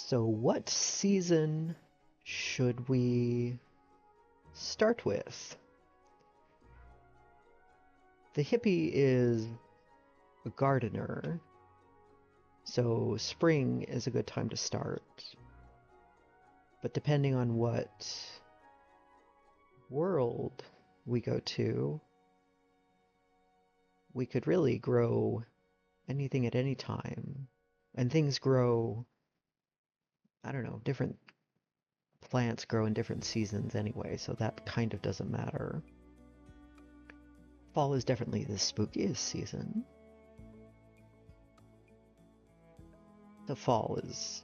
So what season should we start with? The hippie is a gardener, so spring is a good time to start. But depending on what world we go to, we could really grow anything at any time. And things grow, I don't know, different plants grow in different seasons anyway, so that kind of doesn't matter. Fall is definitely the spookiest season. The fall is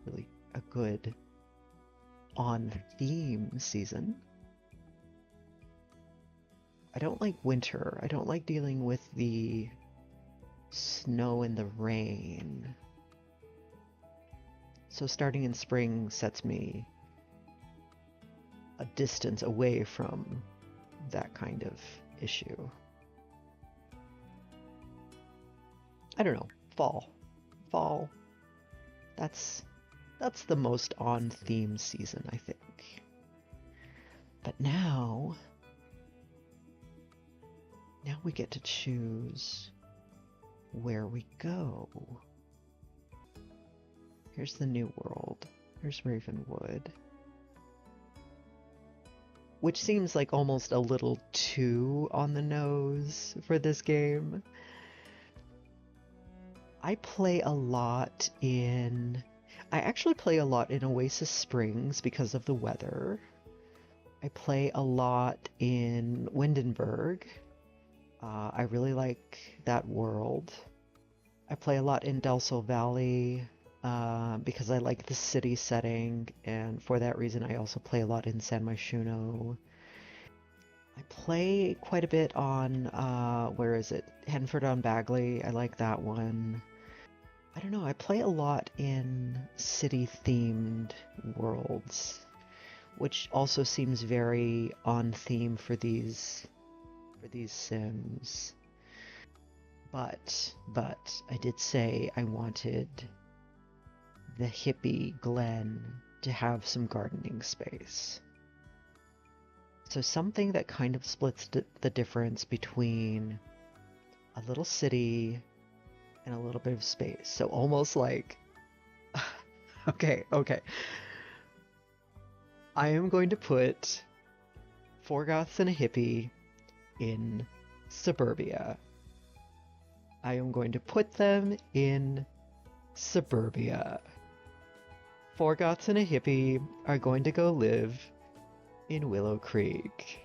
really a good on-theme season. I don't like winter. I don't like dealing with the snow and the rain. So starting in spring sets me a distance away from that kind of issue. I don't know. Fall. Fall. That's the most on-theme season, I think. But now we get to choose where we go. Here's the new world. Here's Ravenwood. Which seems like almost a little too on the nose for this game. I actually play a lot in Oasis Springs because of the weather. I play a lot in Windenburg. I really like that world. I play a lot in Del Sol Valley because I like the city setting, and for that reason I also play a lot in San Myshuno. I play quite a bit on, where is it? Henford on Bagley. I like that one. I don't know, I play a lot in city-themed worlds, which also seems very on theme for these Sims. But I did say I wanted the hippie Glen to have some gardening space. So something that kind of splits the difference between a little city and a little bit of space. So almost like, okay. I am going to put 4 Goths and a hippie in suburbia. I am going to put them in suburbia. 4 Goths and a hippie are going to go live in Willow Creek.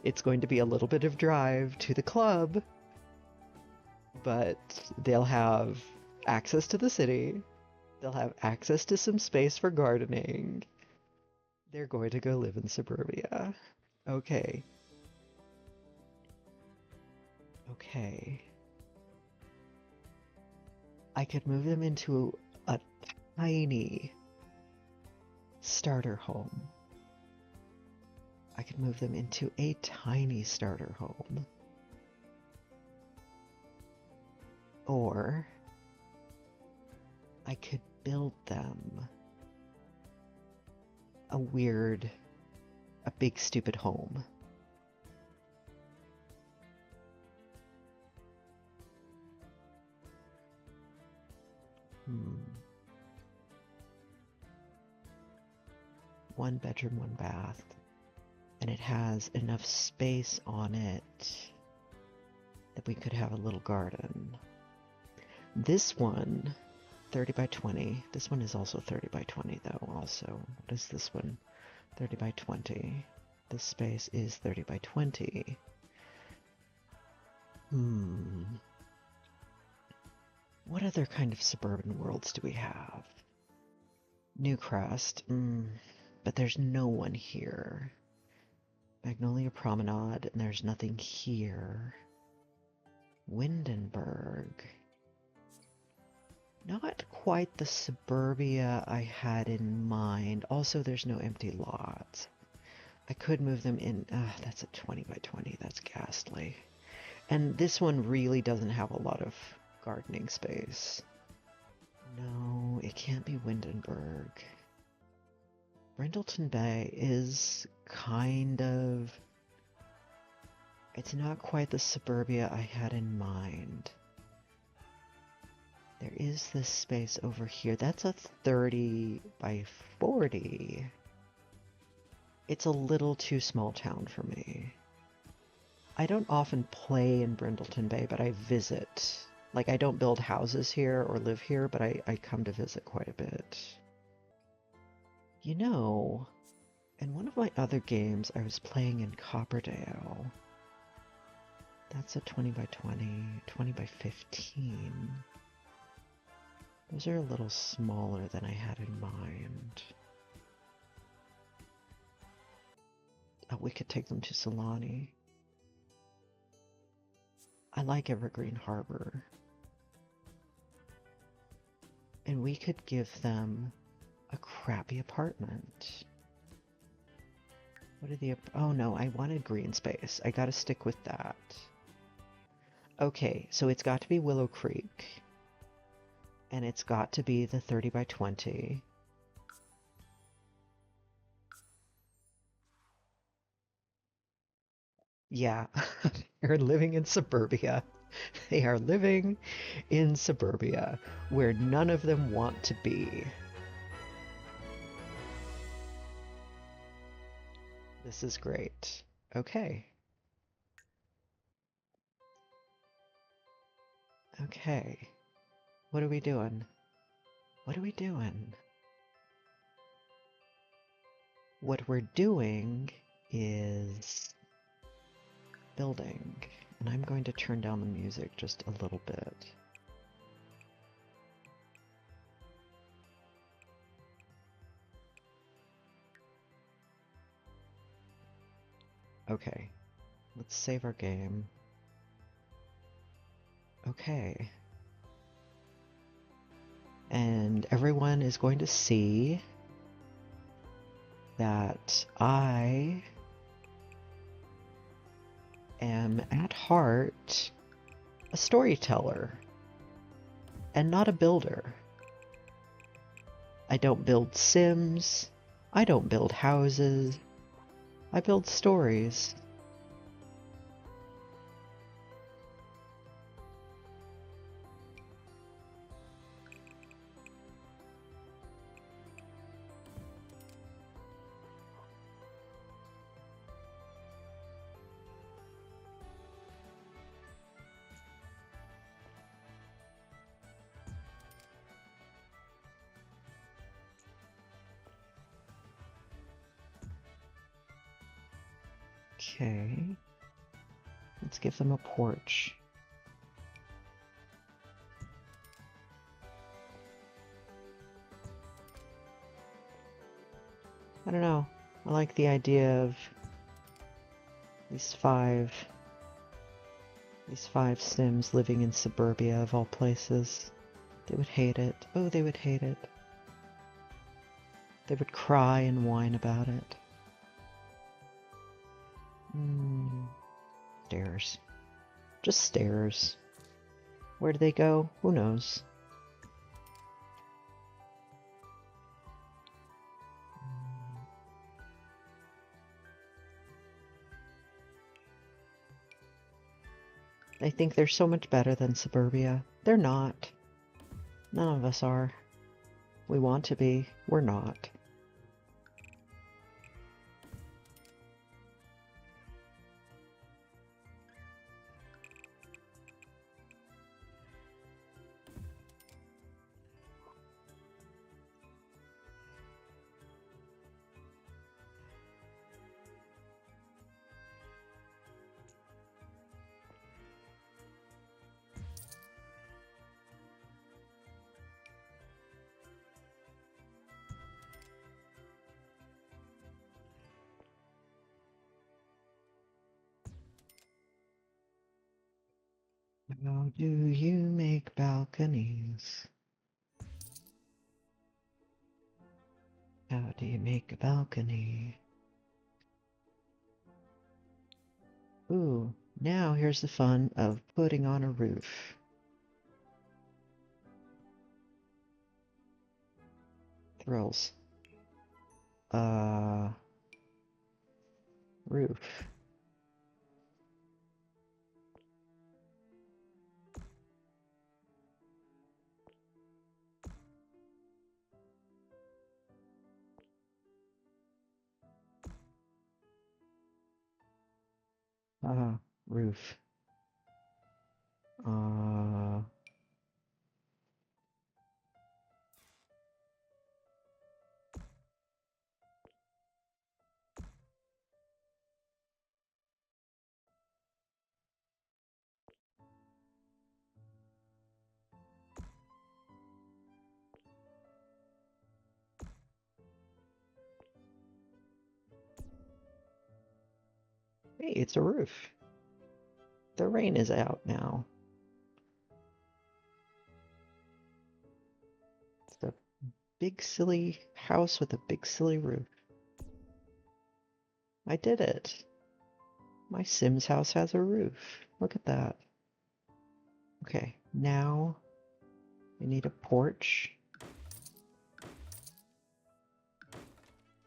It's going to be a little bit of drive to the club, but they'll have access to the city. They'll have access to some space for gardening. They're going to go live in suburbia. Okay. I could move them into a tiny starter home. I could move them into a tiny starter home. Or I could build them a big stupid home. One bedroom, 1 bath, and it has enough space on it that we could have a little garden. This one, 30 by 20. This one is also 30 by 20 though, also. What is this one? 30 by 20. This space is 30 by 20. What other kind of suburban worlds do we have? Newcrest, but there's no one here. Magnolia Promenade, and there's nothing here. Windenburg. Not quite the suburbia I had in mind. Also, there's no empty lots. I could move them in. That's a 20 by 20. That's ghastly. And this one really doesn't have a lot of gardening space. No, it can't be Windenburg. Brindleton Bay is kind of... It's not quite the suburbia I had in mind. There is this space over here. That's a 30 by 40. It's a little too small town for me. I don't often play in Brindleton Bay, but I visit. Like, I don't build houses here or live here, but I come to visit quite a bit. You know, in one of my other games, I was playing in Copperdale. That's a 20 by 20, 20 by 15. Those are a little smaller than I had in mind. Oh, we could take them to Solani. I like Evergreen Harbor. And we could give them a crappy apartment. What are the... Oh no, I wanted green space. I gotta stick with that. Okay, so it's got to be Willow Creek. And it's got to be the 30 by 20. Yeah, they're living in suburbia. They are living in suburbia, where none of them want to be. This is great. Okay. Okay. What are we doing? What are we doing? What we're doing is building. And I'm going to turn down the music just a little bit. Okay. Let's save our game. Okay. And everyone is going to see that I am at heart a storyteller and not a builder. I don't build Sims. I don't build houses. I build stories. Okay. Let's give them a porch. I don't know. I like the idea of these five Sims living in suburbia of all places. They would hate it. Oh, they would hate it. They would cry and whine about it. Stairs. Just stairs. Where do they go? Who knows? They think they're so much better than suburbia. They're not. None of us are. We want to be. We're not. How do you make balconies? How do you make a balcony? Ooh, now here's the fun of putting on a roof. Thrills. Roof. Roof. Uh, hey, it's a roof. The rain is out now. It's a big silly house with a big silly roof. I did it. My Sims house has a roof. Look at that. Okay, now I need a porch.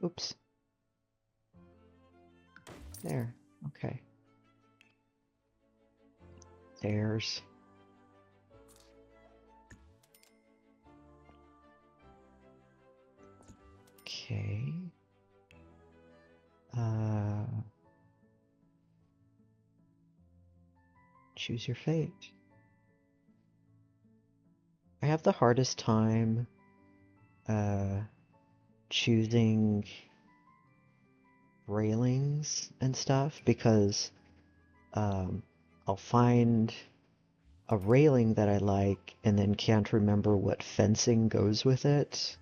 Oops. There. Okay. Stairs. Okay. Choose your fate. I have the hardest time choosing railings and stuff because I'll find a railing that I like and then can't remember what fencing goes with it.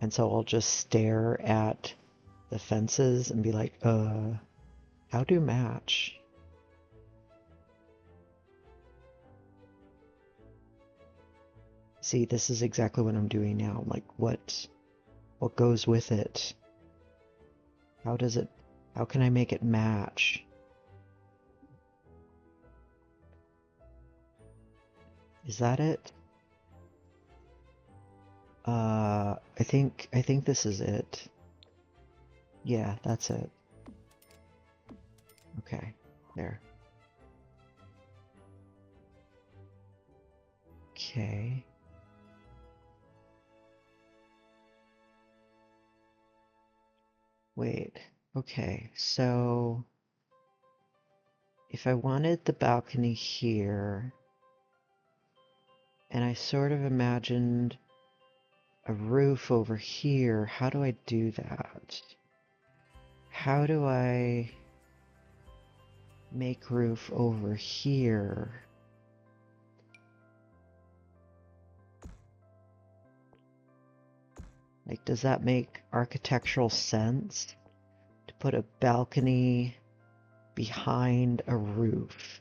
And so I'll just stare at the fences and be like, how do match? See, this is exactly what I'm doing now. Like, what goes with it? How can I make it match? Is that it? I think this is it. Yeah, that's it. Okay, there. Okay. Wait. Okay, so if I wanted the balcony here, and I sort of imagined a roof over here, how do I do that? How do I make roof over here? Like, does that make architectural sense to put a balcony behind a roof?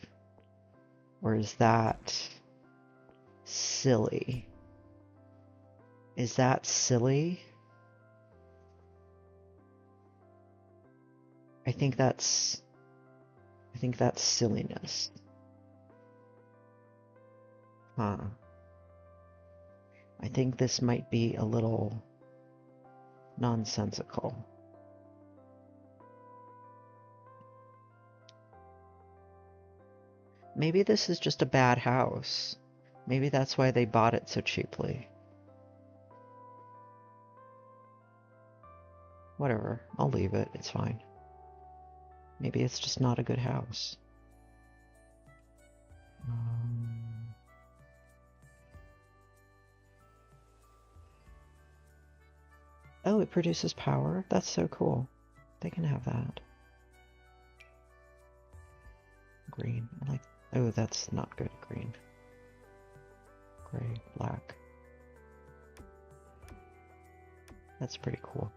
Or is that silly? Is that silly? I think that's silliness. Huh. I think this might be a little nonsensical. Maybe this is just a bad house. Maybe that's why they bought it so cheaply. Whatever, I'll leave it, it's fine. Maybe it's just not a good house. Oh, it produces power? That's so cool. They can have that. Green. I like. Oh, that's not good. Green. Gray. Black. That's pretty cool.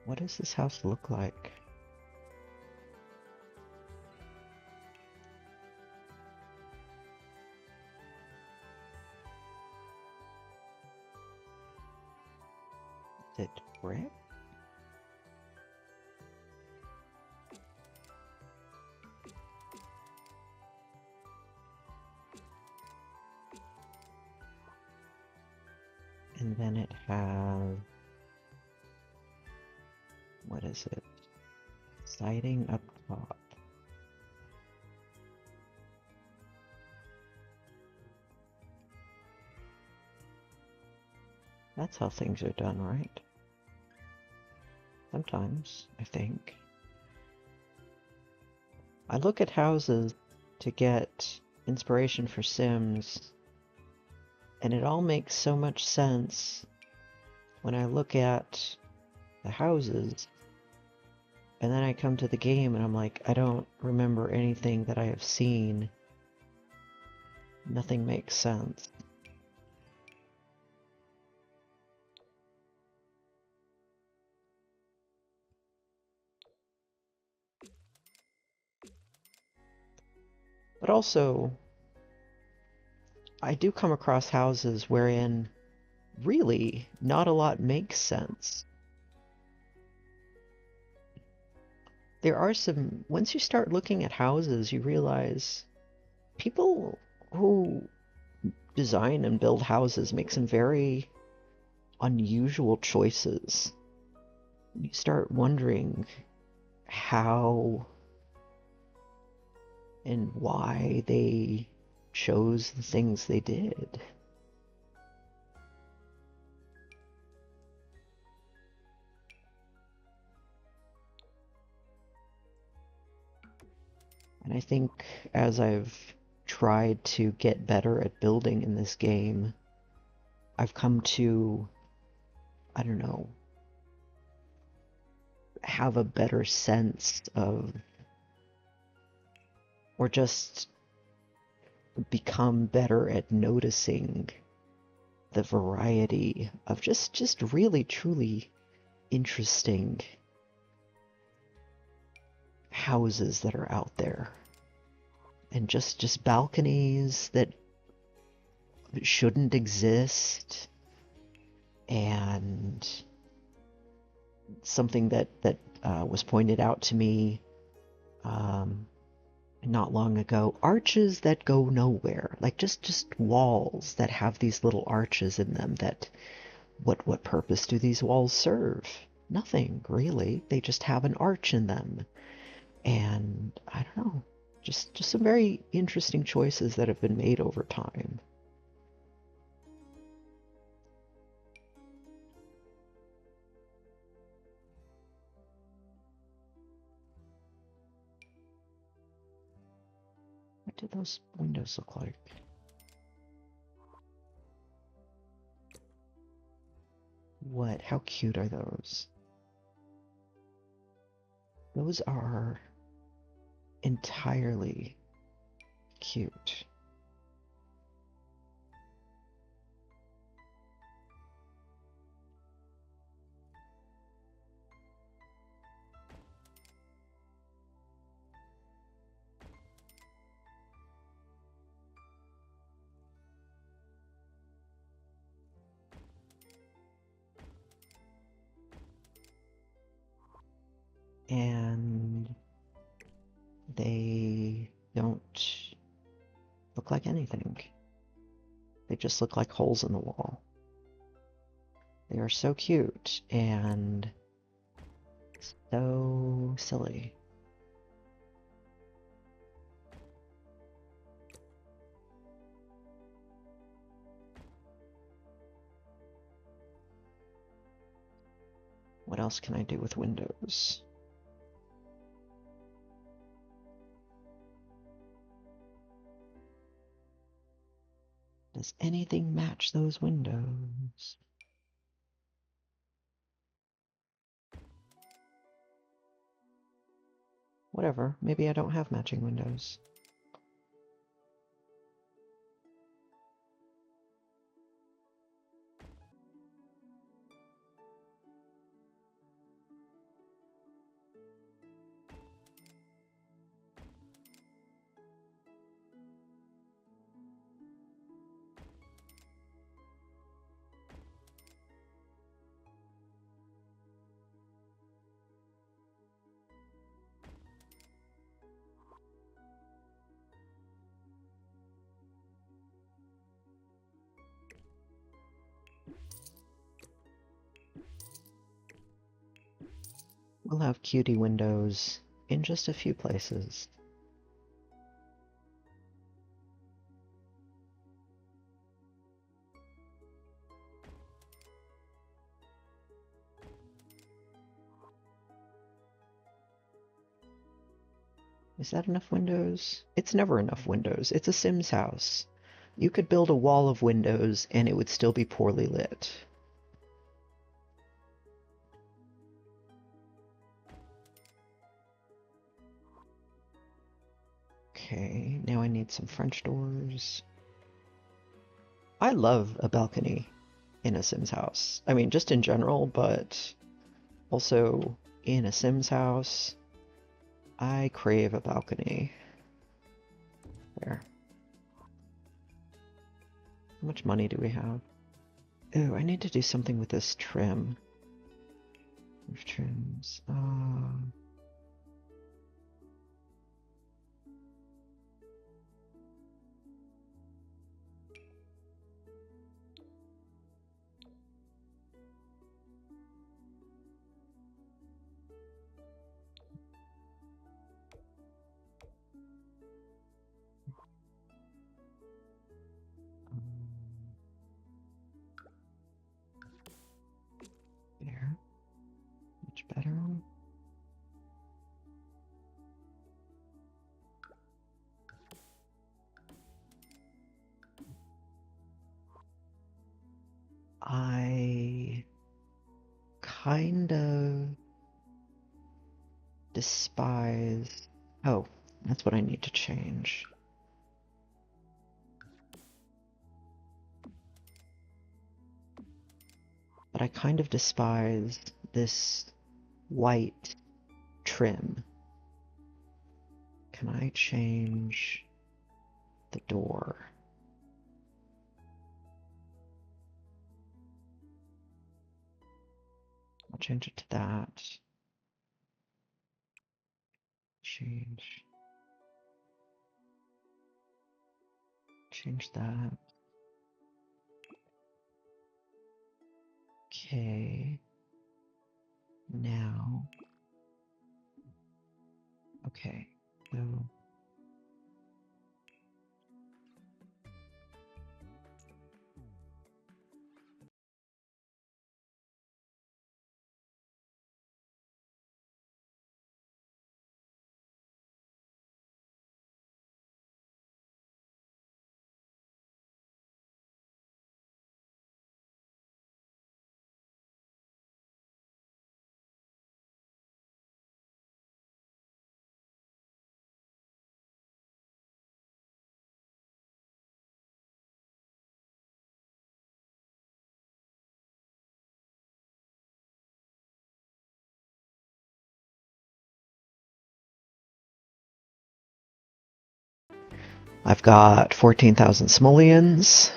What does this house look like? Is it brick? And then it has, what is it? Siding up top. That's how things are done, right? Sometimes, I think. I look at houses to get inspiration for Sims, and it all makes so much sense when I look at the houses, and then I come to the game and I'm like, I don't remember anything that I have seen. Nothing makes sense. But also, I do come across houses wherein really not a lot makes sense. There are some, once you start looking at houses, you realize people who design and build houses make some very unusual choices. You start wondering how and why they chose the things they did. And I think as I've tried to get better at building in this game, I've come to, I don't know, have a better sense of, or just become better at noticing the variety of just really truly interesting houses that are out there, and just balconies that shouldn't exist, and something that was pointed out to me not long ago, arches that go nowhere, like just walls that have these little arches in them that what purpose do these walls serve? Nothing really. They just have an arch in them. And I don't know, just some very interesting choices that have been made over time. What do those windows look like? What? How cute are those? Those are entirely cute. And they don't look like anything. They just look like holes in the wall. They are so cute and so silly. What else can I do with windows? Does anything match those windows? Whatever, maybe I don't have matching windows. We'll have cutie windows in just a few places. Is that enough windows? It's never enough windows. It's a Sims house. You could build a wall of windows and it would still be poorly lit. Okay, now I need some French doors. I love a balcony in a Sims house. I mean, just in general, but also in a Sims house, I crave a balcony. There. How much money do we have? Oh, I need to do something with this trim. Roof trims. There. Much better. I kind of despise... Oh, that's what I need to change. But I kind of despise this white trim. Can I change the door? I'll change it to that. Change that. Okay. Now. Okay. So I've got 14,000 simoleons.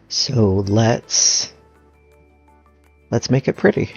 So let's make it pretty.